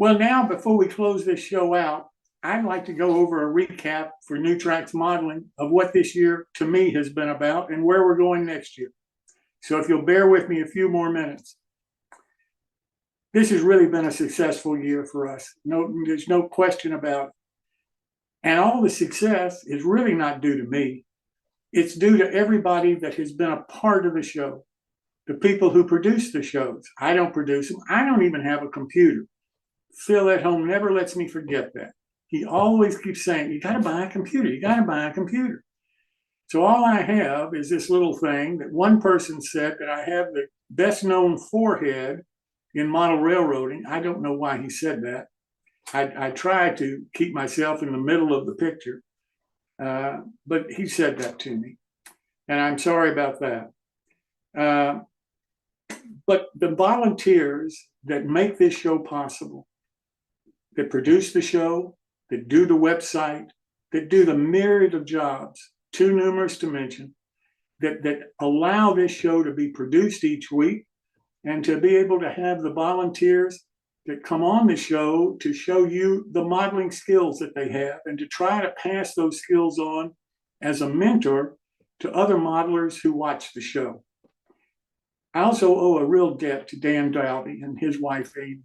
Well, now before we close this show out, I'd like to go over a recap for New Tracks Modeling of what this year to me has been about and where we're going next year. So if you'll bear with me a few more minutes. This has really been a successful year for us. There's no question about it. And all the success is really not due to me. It's due to everybody that has been a part of the show. The people who produce the shows. I don't produce them. I don't even have a computer. Phil at home never lets me forget that. He always keeps saying, you got to buy a computer. You got to buy a computer. So all I have is this little thing that one person said that I have the best known forehead in model railroading. I don't know why he said that. I try to keep myself in the middle of the picture, but he said that to me, and I'm sorry about that. But the volunteers that make this show possible, that produce the show, that do the website, that do the myriad of jobs, too numerous to mention, that allow this show to be produced each week, and to be able to have the volunteers that come on the show to show you the modeling skills that they have and to try to pass those skills on as a mentor to other modelers who watch the show. I also owe a real debt to Dan Dowdy and his wife, Amy.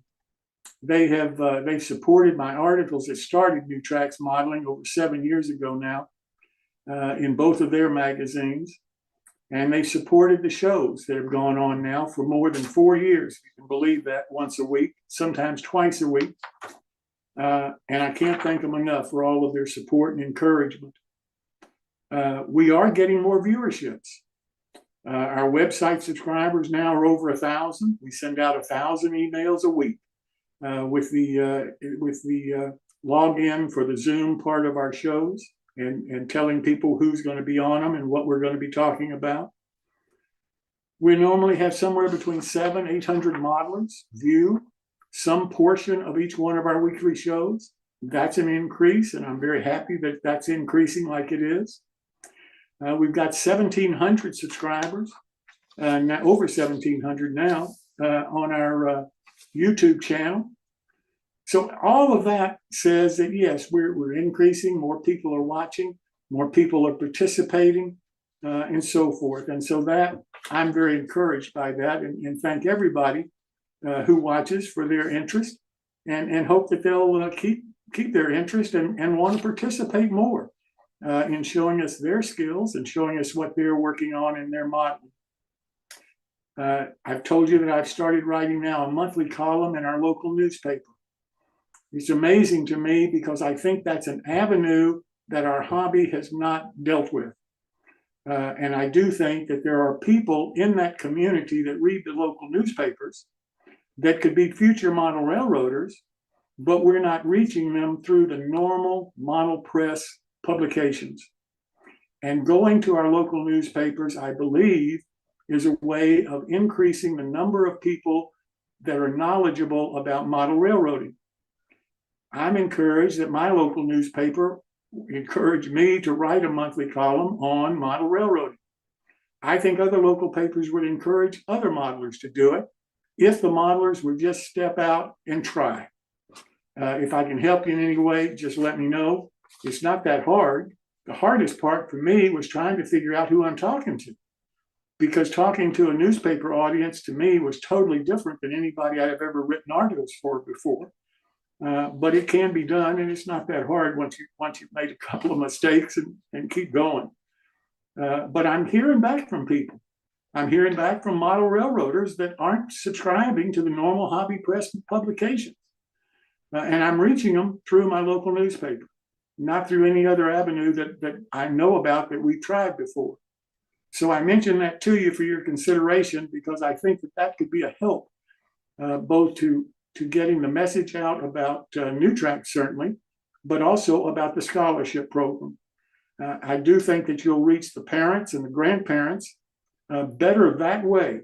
They've supported my articles that started New Tracks Modeling over 7 years ago now in both of their magazines. And they supported the shows that have gone on now for more than 4 years. You can believe that, once a week, sometimes twice a week. And I can't thank them enough for all of their support and encouragement. We are getting more viewerships. Our website subscribers now are over 1,000. We send out 1,000 emails a week with the login for the Zoom part of our shows. And telling people who's going to be on them and what we're going to be talking about. We normally have somewhere between 700 and 800 modelers view some portion of each one of our weekly shows. That's an increase, and I'm very happy that that's increasing like it is. We've got 1,700 subscribers, now over 1,700 now on our YouTube channel. So all of that says that, yes, we're increasing, more people are watching, more people are participating, and so forth. And so that I'm very encouraged by that, and thank everybody who watches for their interest, and hope that they'll keep their interest and want to participate more in showing us their skills and showing us what they're working on in their modeling. I've told you that I've started writing now a monthly column in our local newspaper. It's amazing to me because I think that's an avenue that our hobby has not dealt with. And I do think that there are people in that community that read the local newspapers that could be future model railroaders, but we're not reaching them through the normal model press publications. And going to our local newspapers, I believe, is a way of increasing the number of people that are knowledgeable about model railroading. I'm encouraged that my local newspaper encouraged me to write a monthly column on model railroading. I think other local papers would encourage other modelers to do it if the modelers would just step out and try. If I can help you in any way, just let me know. It's not that hard. The hardest part for me was trying to figure out who I'm talking to, because talking to a newspaper audience to me was totally different than anybody I've ever written articles for before. But it can be done, and it's not that hard once you've made a couple of mistakes and keep going. But I'm hearing back from people. I'm hearing back from model railroaders that aren't subscribing to the normal hobby press publications. And I'm reaching them through my local newspaper, not through any other avenue that I know about that we've tried before. So I mention that to you for your consideration, because I think that could be a help, both to getting the message out about New Tracks, certainly, but also about the scholarship program. I do think that you'll reach the parents and the grandparents better that way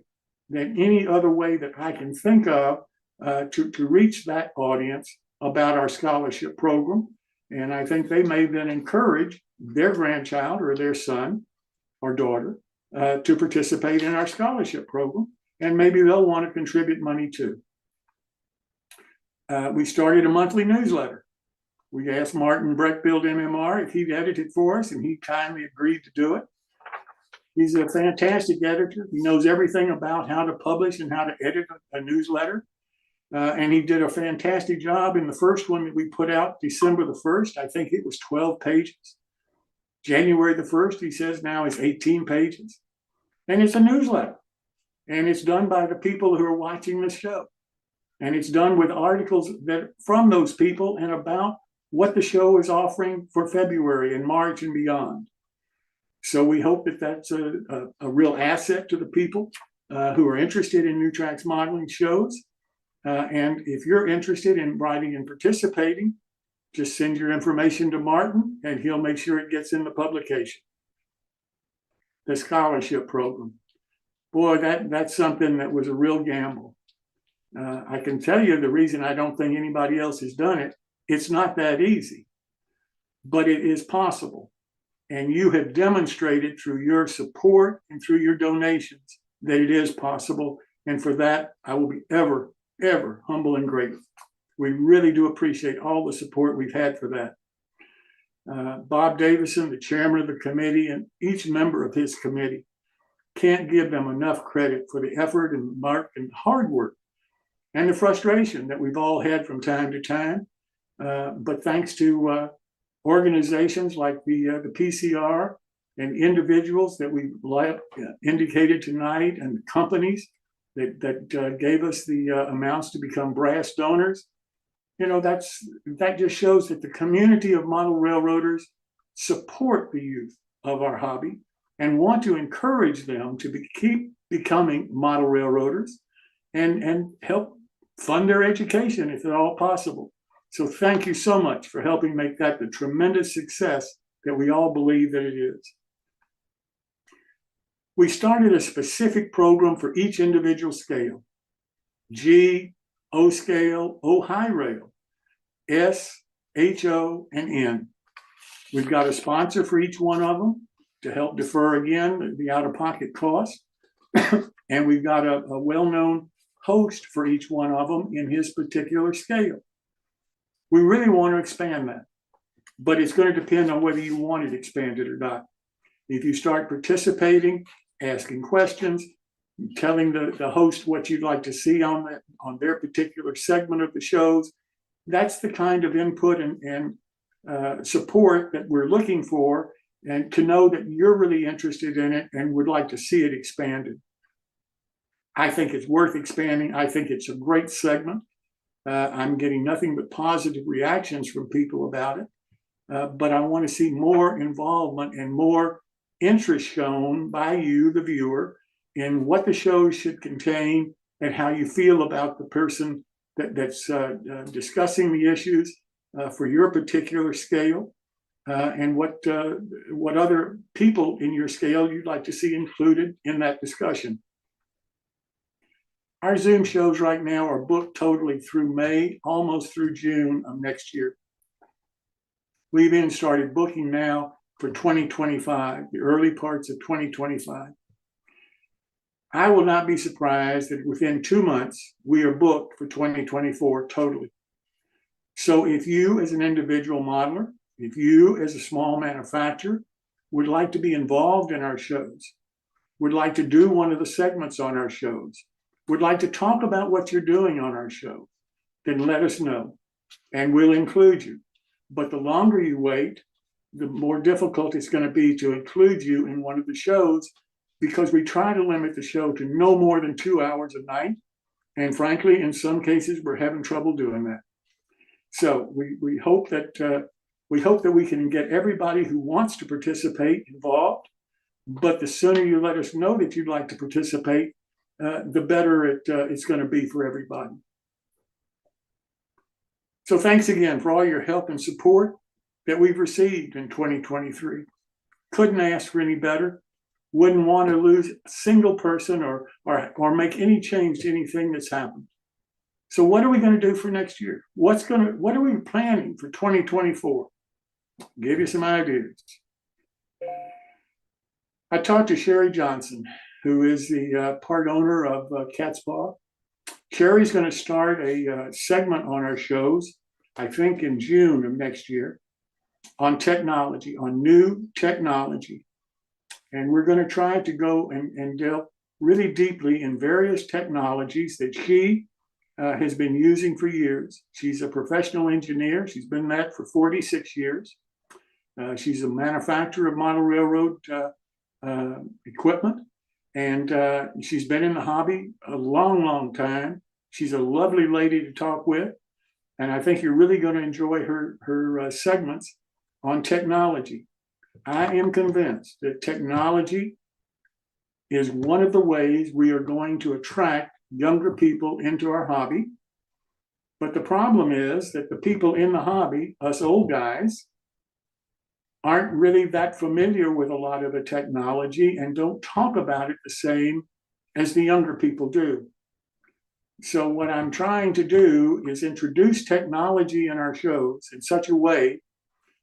than any other way that I can think of to reach that audience about our scholarship program. And I think they may then encourage their grandchild or their son or daughter to participate in our scholarship program, and maybe they'll want to contribute money too. We started a monthly newsletter. We asked Martin Breckfield, MMR, if he'd edit it for us, and he kindly agreed to do it. He's a fantastic editor. He knows everything about how to publish and how to edit a newsletter. And he did a fantastic job in the first one that we put out December the 1st. I think it was 12 pages. January the 1st, he says now is 18 pages. And it's a newsletter. And it's done by the people who are watching the show. And it's done with articles that from those people and about what the show is offering for February and March and beyond. So we hope that that's a real asset to the people who are interested in new tracks modeling shows. And if you're interested in writing and participating, just send your information to Martin and he'll make sure it gets in the publication. The scholarship program. Boy, that's something that was a real gamble. I can tell you the reason I don't think anybody else has done it. It's not that easy, but it is possible. And you have demonstrated through your support and through your donations that it is possible. And for that, I will be ever, ever humble and grateful. We really do appreciate all the support we've had for that. Bob Davison, the chairman of the committee, and each member of his committee, can't give them enough credit for the effort and hard work and the frustration that we've all had from time to time. But thanks to organizations like the PCR and individuals that we indicated tonight and companies that gave us the amounts to become brass donors, that just shows that the community of model railroaders support the youth of our hobby and want to encourage them to keep becoming model railroaders and help fund their education if at all possible. So thank you so much for helping make that the tremendous success that we all believe that it is. We started a specific program for each individual scale: G, O scale, O high rail, S, HO, and N. We've got a sponsor for each one of them to help defer, again, the out-of-pocket cost. And we've got a well-known host for each one of them in his particular scale. We really want to expand that, but it's going to depend on whether you want it expanded or not. If you start participating, asking questions, telling the host what you'd like to see on their particular segment of the shows, that's the kind of input and support that we're looking for, and to know that you're really interested in it and would like to see it expanded. I think it's worth expanding. I think it's a great segment. I'm getting nothing but positive reactions from people about it. But I want to see more involvement and more interest shown by you, the viewer, in what the show should contain and how you feel about the person that's discussing the issues for your particular scale, and what other people in your scale you'd like to see included in that discussion. Our Zoom shows right now are booked totally through May, almost through June of next year. We've even started booking now for 2025, the early parts of 2025. I will not be surprised that within 2 months, we are booked for 2024 totally. So if you as an individual modeler, if you as a small manufacturer would like to be involved in our shows, would like to do one of the segments on our shows, would like to talk about what you're doing on our show, then let us know and we'll include you. But the longer you wait, the more difficult it's going to be to include you in one of the shows, because we try to limit the show to no more than 2 hours a night. And frankly, in some cases, we're having trouble doing that. So we hope that we can get everybody who wants to participate involved. But the sooner you let us know that you'd like to participate, the better it's going to be for everybody. So thanks again for all your help and support that we've received in 2023. Couldn't ask for any better. Wouldn't want to lose a single person or make any change to anything that's happened. So what are we going to do for next year? What are we planning for 2024? Give you some ideas. I talked to Sherry Johnson, who is the part owner of Cat's Paw. Carrie's going to start a segment on our shows, I think in June of next year, on technology, on new technology. And we're going to try to go and delve really deeply in various technologies that she has been using for years. She's a professional engineer. She's been that for 46 years. She's a manufacturer of model railroad equipment. And she's been in the hobby a long, long time. She's a lovely lady to talk with. And I think you're really going to enjoy her segments on technology. I am convinced that technology is one of the ways we are going to attract younger people into our hobby. But the problem is that the people in the hobby, us old guys, aren't really that familiar with a lot of the technology and don't talk about it the same as the younger people do. So what I'm trying to do is introduce technology in our shows in such a way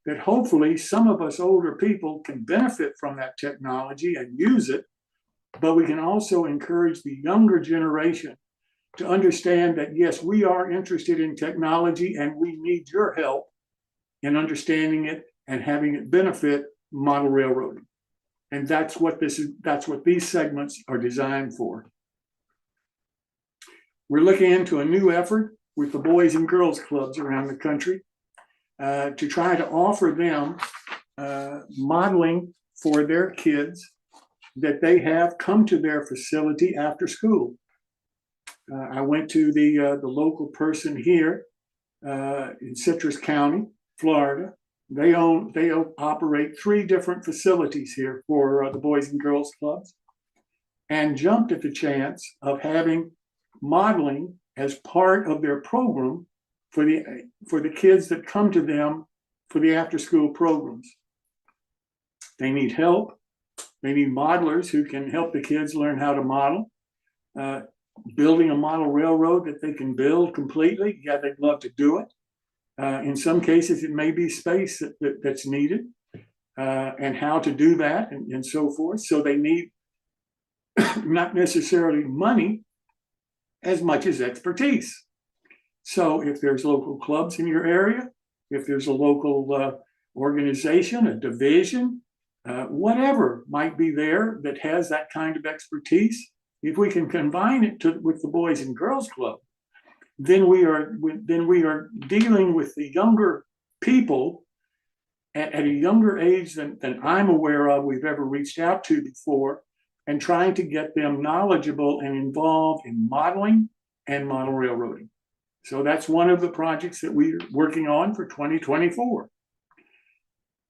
that hopefully some of us older people can benefit from that technology and use it, but we can also encourage the younger generation to understand that, yes, we are interested in technology and we need your help in understanding it and having it benefit model railroading. And that's what these segments are designed for. We're looking into a new effort with the Boys and Girls Clubs around the country to try to offer them modeling for their kids that they have come to their facility after school. I went to the local person here in Citrus County, Florida. They operate 3 different facilities here for the Boys and Girls Clubs, and jumped at the chance of having modeling as part of their program for the kids that come to them for the after-school programs. They need help. They need modelers who can help the kids learn how to model. Building a model railroad that they can build completely, yeah, they'd love to do it. In some cases, it may be space that's needed, and how to do that and so forth. So they need not necessarily money as much as expertise. So if there's local clubs in your area, if there's a local organization, a division, whatever might be there that has that kind of expertise, if we can combine it with the Boys and Girls Club, then we are dealing with the younger people at a younger age than I'm aware of we've ever reached out to before, and trying to get them knowledgeable and involved in modeling and model railroading. So that's one of the projects that we're working on for 2024.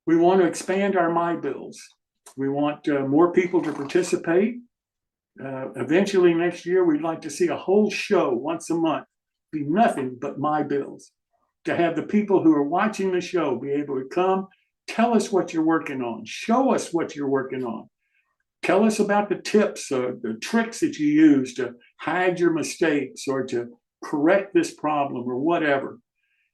We want to expand our My Bills. We want more people to participate. Eventually next year, we'd like to see a whole show once a month be nothing but My Bills. To have the people who are watching the show be able to come, tell us what you're working on, show us what you're working on. Tell us about the tips or the tricks that you use to hide your mistakes or to correct this problem or whatever.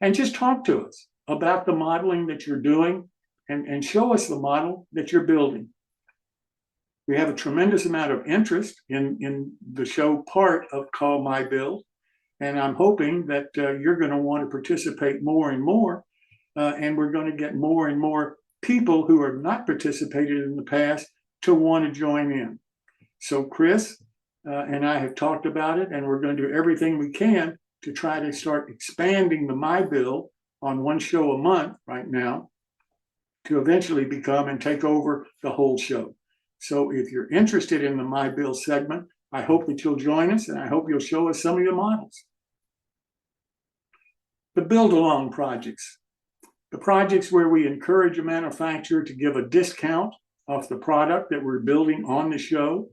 And just talk to us about the modeling that you're doing and show us the model that you're building. We have a tremendous amount of interest in the show part of Call My Build. And I'm hoping that you're going to want to participate more and more. And we're going to get more and more people who have not participated in the past to want to join in. So Chris and I have talked about it, and we're going to do everything we can to try to start expanding the My Bill on one show a month right now to eventually become and take over the whole show. So if you're interested in the My Bill segment, I hope that you'll join us, and I hope you'll show us some of your models. The build-along projects. The projects where we encourage a manufacturer to give a discount off the product that we're building on the show,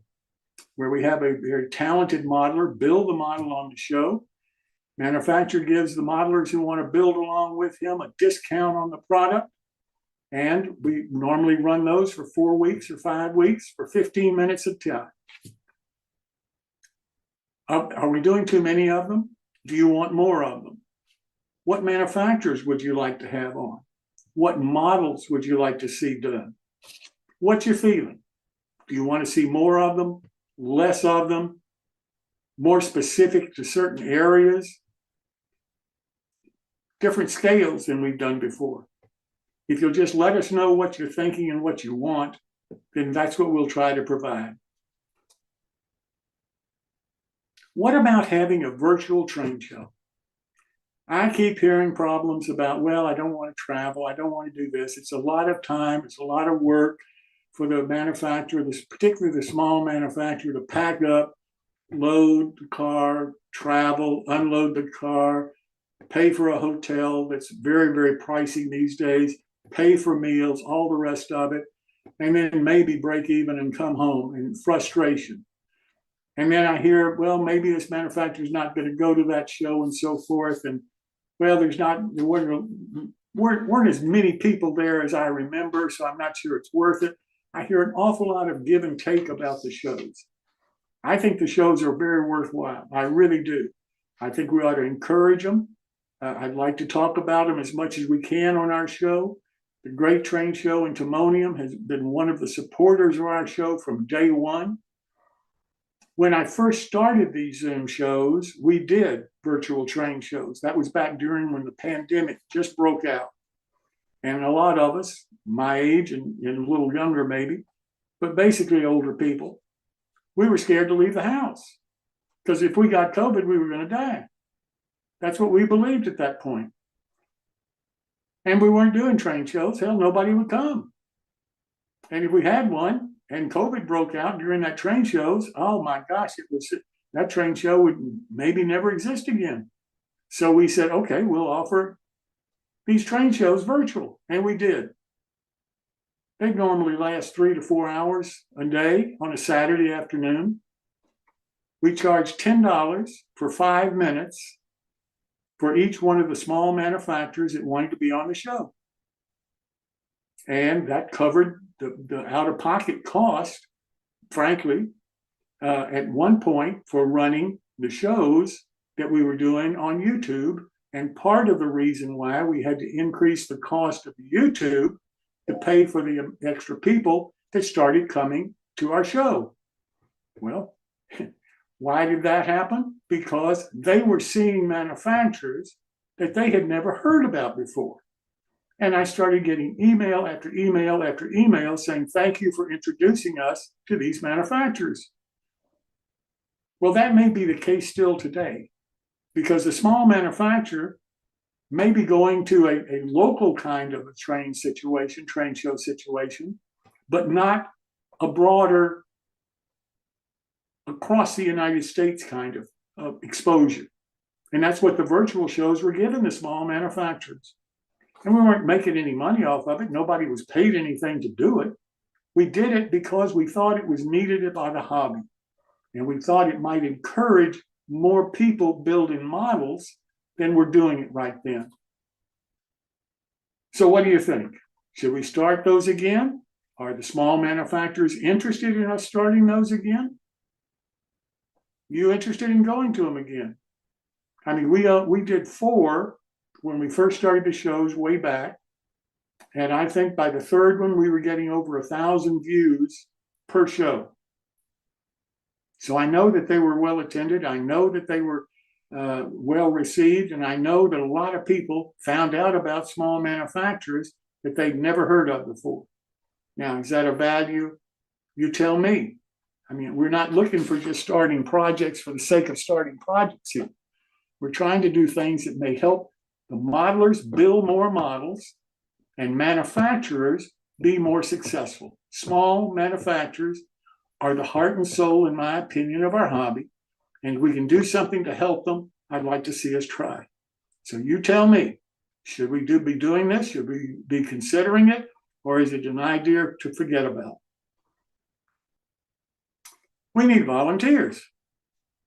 where we have a very talented modeler build the model on the show. Manufacturer gives the modelers who want to build along with him a discount on the product. And we normally run those for 4 weeks or 5 weeks for 15 minutes at a time. Are we doing too many of them? Do you want more of them? What manufacturers would you like to have on? What models would you like to see done? What's your feeling? Do you want to see more of them, less of them? more specific to certain areas, different scales than we've done before. If you'll just let us know what you're thinking and what you want, then that's what we'll try to provide. What about having a virtual train show? I keep hearing problems about, well, I don't want to travel. I don't want to do this. It's a lot of time. It's a lot of work for the manufacturer, particularly the small manufacturer, to pack up, load the car, travel, unload the car, pay for a hotel that's very, very pricey these days, pay for meals, all the rest of it, and then maybe break even and come home in frustration. And then I hear, well, maybe this manufacturer's not going to go to that show and so forth. And well, there weren't as many people there as I remember, so I'm not sure it's worth it. I hear an awful lot of give and take about the shows. I think the shows are very worthwhile. I really do. I think we ought to encourage them. I'd like to talk about them as much as we can on our show. The Great Train Show in Timonium has been one of the supporters of our show from day one. When I first started these Zoom shows, we did virtual train shows. That was back during when the pandemic just broke out. And a lot of us, my age and a little younger maybe, but basically older people, we were scared to leave the house. Because if we got COVID, we were going to die. That's what we believed at that point. And we weren't doing train shows. Hell, nobody would come. And if we had one, and COVID broke out during that train shows, oh my gosh, that train show would maybe never exist again. So we said, okay, we'll offer these train shows virtual. And we did. They normally last 3 to 4 hours a day on a Saturday afternoon. We charge $10 for 5 minutes for each one of the small manufacturers that wanted to be on the show. And that covered the out-of-pocket cost, frankly, at one point for running the shows that we were doing on YouTube. And part of the reason why we had to increase the cost of YouTube to pay for the extra people that started coming to our show. Well, why did that happen? Because they were seeing manufacturers that they had never heard about before. And I started getting email after email after email saying, thank you for introducing us to these manufacturers. Well, that may be the case still today, because the small manufacturer may be going to a local kind of a train show situation, but not a broader, across the United States kind of exposure. And that's what the virtual shows were giving the small manufacturers. And we weren't making any money off of it. Nobody was paid anything to do it. We did it because we thought it was needed by the hobby. And we thought it might encourage more people building models than were doing it right then. So what do you think? Should we start those again? Are the small manufacturers interested in us starting those again? You interested in going to them again? I mean, we did 4 when we first started the shows way back. And I think by the 3rd one, we were getting over 1,000 views per show. So I know that they were well attended. I know that they were well received. And I know that a lot of people found out about small manufacturers that they'd never heard of before. Now, is that a value? You tell me. I mean, we're not looking for just starting projects for the sake of starting projects here. We're trying to do things that may help the modelers build more models and manufacturers be more successful. Small manufacturers are the heart and soul, in my opinion, of our hobby. And if we can do something to help them, I'd like to see us try. So you tell me, should we be doing this? Should we be considering it? Or is it an idea to forget about? We need volunteers.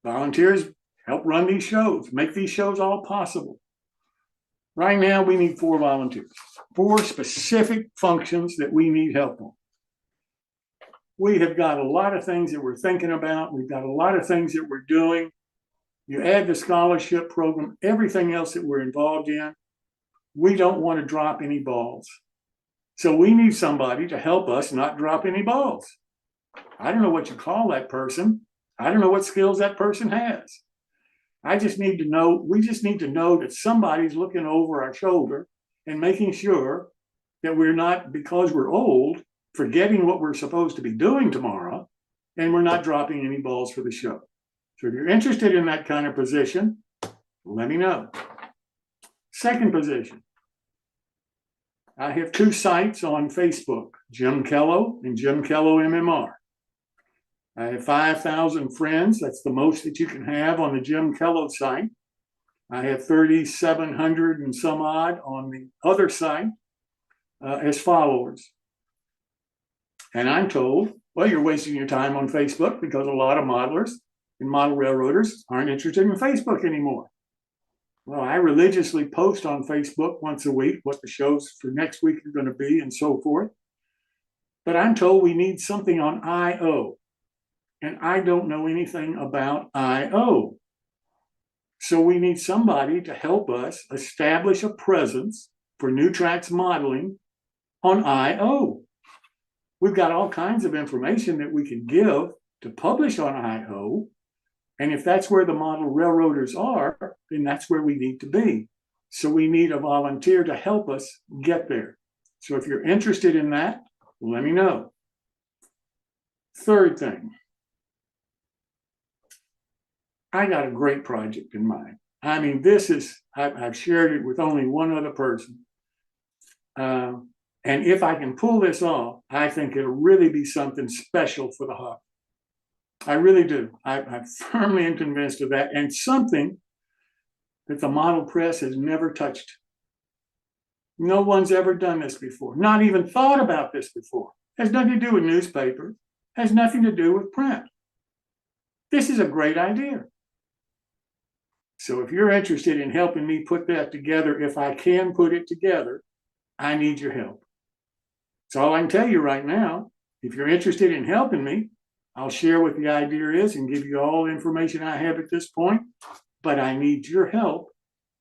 Volunteers help run these shows, make these shows all possible. Right now, we need 4 volunteers, 4 specific functions that we need help on. We have got a lot of things that we're thinking about. We've got a lot of things that we're doing. You add the scholarship program, everything else that we're involved in, we don't want to drop any balls. So we need somebody to help us not drop any balls. I don't know what you call that person. I don't know what skills that person has. I just need to know, we just need to know that somebody's looking over our shoulder and making sure that we're not, because we're old, forgetting what we're supposed to be doing tomorrow, and we're not dropping any balls for the show. So if you're interested in that kind of position, let me know. Second position, I have 2 sites on Facebook, Jim Kellow and Jim Kellow MMR. I have 5,000 friends. That's the most that you can have on the Jim Kellow site. I have 3,700 and some odd on the other site as followers. And I'm told, well, you're wasting your time on Facebook because a lot of modelers and model railroaders aren't interested in Facebook anymore. Well, I religiously post on Facebook once a week what the shows for next week are going to be and so forth. But I'm told we need something on I/O. And I don't know anything about I/O. So we need somebody to help us establish a presence for New Tracks modeling on I/O. We've got all kinds of information that we can give to publish on I/O. And if that's where the model railroaders are, then that's where we need to be. So we need a volunteer to help us get there. So if you're interested in that, let me know. Third thing, I got a great project in mind. I mean, this is, I've shared it with only one other person. And if I can pull this off, I think it'll really be something special for the hobby. I really do. I firmly am convinced of that, and something that the model press has never touched. No one's ever done this before, not even thought about this before. Has nothing to do with newspapers, has nothing to do with print. This is a great idea. So if you're interested in helping me put that together, if I can put it together, I need your help. That's all I can tell you right now. If you're interested in helping me, I'll share what the idea is and give you all the information I have at this point. But I need your help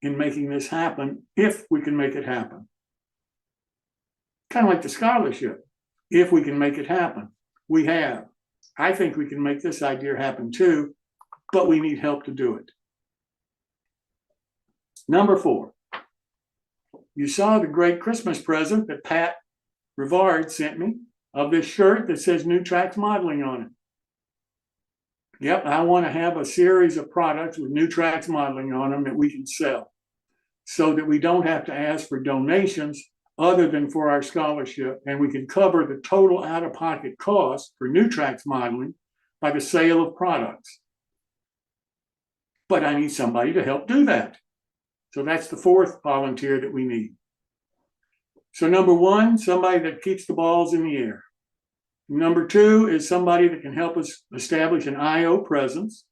in making this happen, if we can make it happen. Kind of like the scholarship. If we can make it happen, we have. I think we can make this idea happen too, but we need help to do it. Number 4, you saw the great Christmas present that Pat Rivard sent me of this shirt that says New Tracks Modeling on it. Yep, I want to have a series of products with New Tracks Modeling on them that we can sell so that we don't have to ask for donations other than for our scholarship, and we can cover the total out-of-pocket cost for New Tracks Modeling by the sale of products. But I need somebody to help do that. So that's the 4th volunteer that we need. So number 1, somebody that keeps the balls in the air. Number 2 is somebody that can help us establish an I/O presence.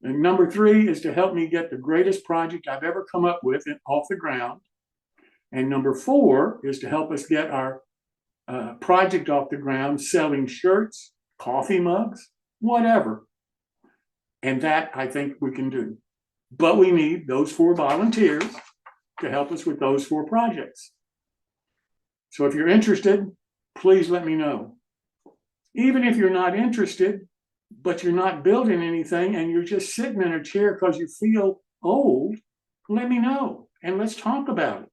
And number 3 is to help me get the greatest project I've ever come up with off the ground. And number 4 is to help us get our project off the ground, selling shirts, coffee mugs, whatever. And that I think we can do. But we need those 4 volunteers to help us with those 4 projects. So if you're interested, please let me know. Even if you're not interested, but you're not building anything and you're just sitting in a chair because you feel old, let me know and let's talk about it.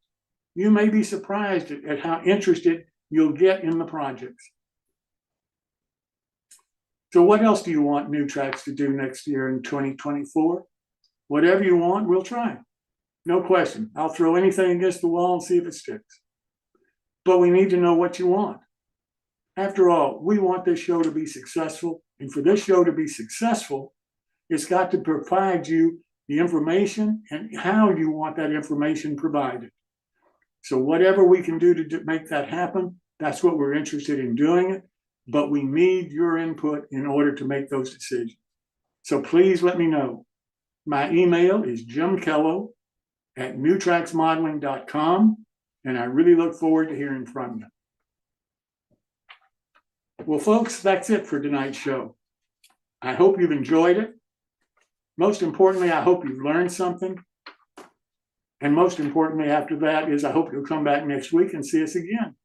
You may be surprised at how interested you'll get in the projects. So what else do you want New Tracks to do next year in 2024? Whatever you want, we'll try. No question. I'll throw anything against the wall and see if it sticks. But we need to know what you want. After all, we want this show to be successful. And for this show to be successful, it's got to provide you the information and how you want that information provided. So whatever we can do to make that happen, that's what we're interested in doing it. But we need your input in order to make those decisions. So please let me know. My email is jimkellow@newtracksmodeling.com, and I really look forward to hearing from you. Well, folks, that's it for tonight's show. I hope you've enjoyed it. Most importantly, I hope you've learned something. And most importantly, after that is I hope you'll come back next week and see us again.